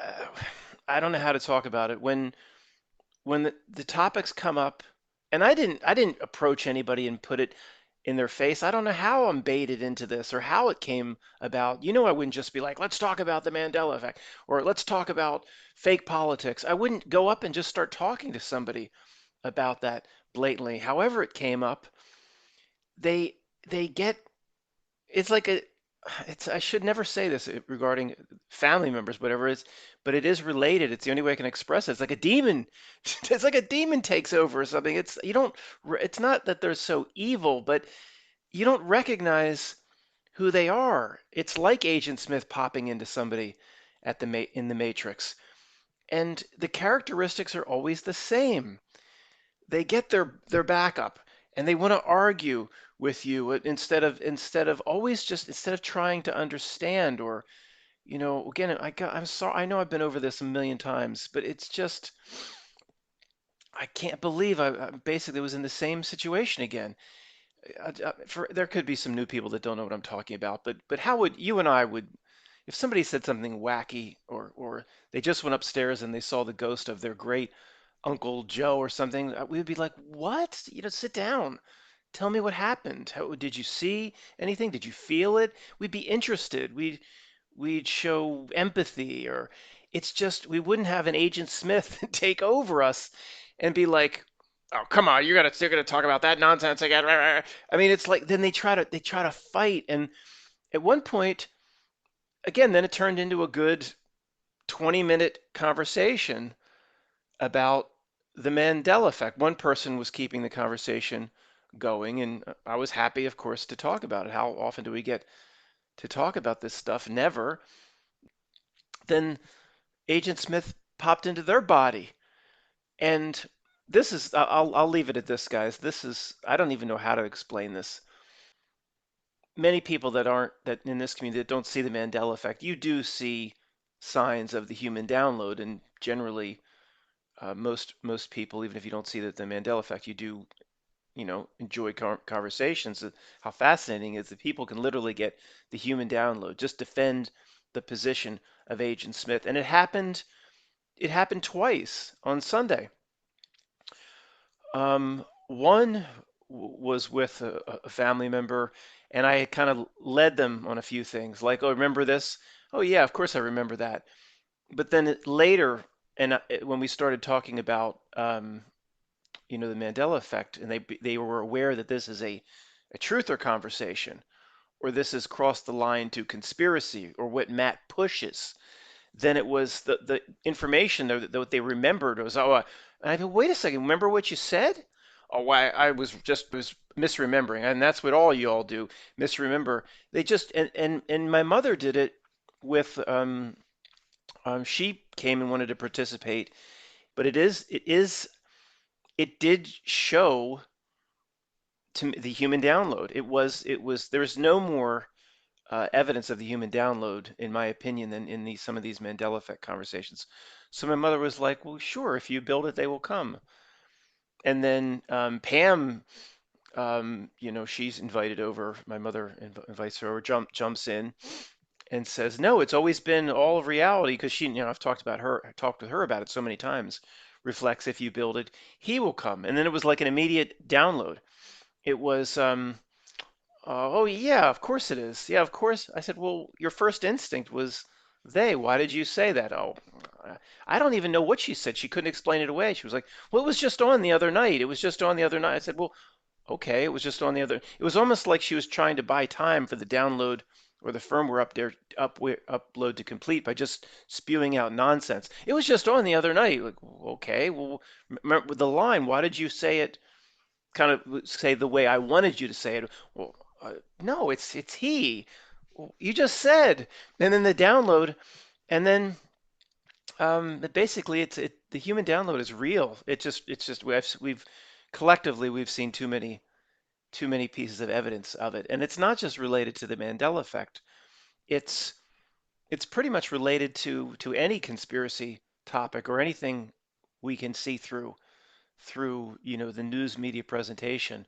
uh, I don't know how to talk about it when the topics come up, and I didn't approach anybody and put it in their face. I don't know how I'm baited into this or how it came about. I wouldn't just be like, let's talk about the Mandela effect or let's talk about fake politics. I wouldn't go up and just start talking to somebody about that blatantly. However it came up, they they get it's like a it's I should never say this regarding family members, whatever it is, but it is related. It's the only way I can express it. It's like a demon. It's like a demon takes over or something. It's you don't it's not that they're so evil, but you don't recognize who they are. It's like Agent Smith popping into somebody in the Matrix, and the characteristics are always the same. They get their backup and they want to argue with you instead of always just instead of trying to understand or again I'm sorry, I know I've been over this a million times, but it's just I can't believe I basically was in the same situation again. There could be some new people that don't know what I'm talking about, but how would you and I would if somebody said something wacky or they just went upstairs and they saw the ghost of their great Uncle Joe or something, we would be like, "What? Sit down. Tell me what happened. Did you see anything? Did you feel it?" We'd be interested. We'd show empathy, or it's just we wouldn't have an Agent Smith take over us and be like, "Oh, come on, you're gonna talk about that nonsense again." I mean, it's like then they try to fight, and at one point, again, then it turned into a good 20-minute conversation about the Mandela effect. One person was keeping the conversation going, and I was happy, of course, to talk about it. How often do we get to talk about this stuff? Never. Then Agent Smith popped into their body, and this is I'll leave it at this, guys. This is I don't even know how to explain this. Many people that in this community that don't see the Mandela effect, you do see signs of the human download, and generally, most people, even if you don't see the Mandela effect, you do enjoy conversations. How fascinating is that people can literally get the human download, just defend the position of Agent Smith, and it happened twice on Sunday. One was with a family member, and I kind of led them on a few things, like, "Oh, remember this? Oh, yeah, of course I remember that." But then later, and when we started talking about, the Mandela effect, and they were aware that this is a truther conversation, or this has crossed the line to conspiracy, or what Matt pushes, then it was the information that what they remembered was, oh, and I go, wait a second, remember what you said? Oh, I was misremembering, and that's what all you all do, misremember. They just and my mother did it with she came and wanted to participate, but it did show to the human download. It was there's no more evidence of the human download, in my opinion, than in some of these Mandela effect conversations. So my mother was like, "Well, sure, if you build it, they will come." And then Pam, she's invited over. My mother invites her over, jumps in and says, "No, it's always been all of reality," because I've talked with her about it so many times. Reflects, if you build it, he will come. And then it was like an immediate download. It was, oh, yeah, of course it is. Yeah, of course. I said, well, your first instinct was they. Why did you say that? Oh, I don't even know what she said. She couldn't explain it away. She was like, well, it was just on the other night. It was just on the other night. I said, well, okay, it was just on the other. It was almost like she was trying to buy time for the download or the firmware upload to complete by just spewing out nonsense. It was just on the other night. Like, okay, well, remember the line. Why did you say it? Kind of say the way I wanted you to say it. Well, no, it's he. Well, you just said, and then the download, and then basically the human download is real. It's just we've collectively we've seen too many pieces of evidence of it, and it's not just related to the Mandela effect. It's it's pretty much related to any conspiracy topic or anything we can see through the news media presentation.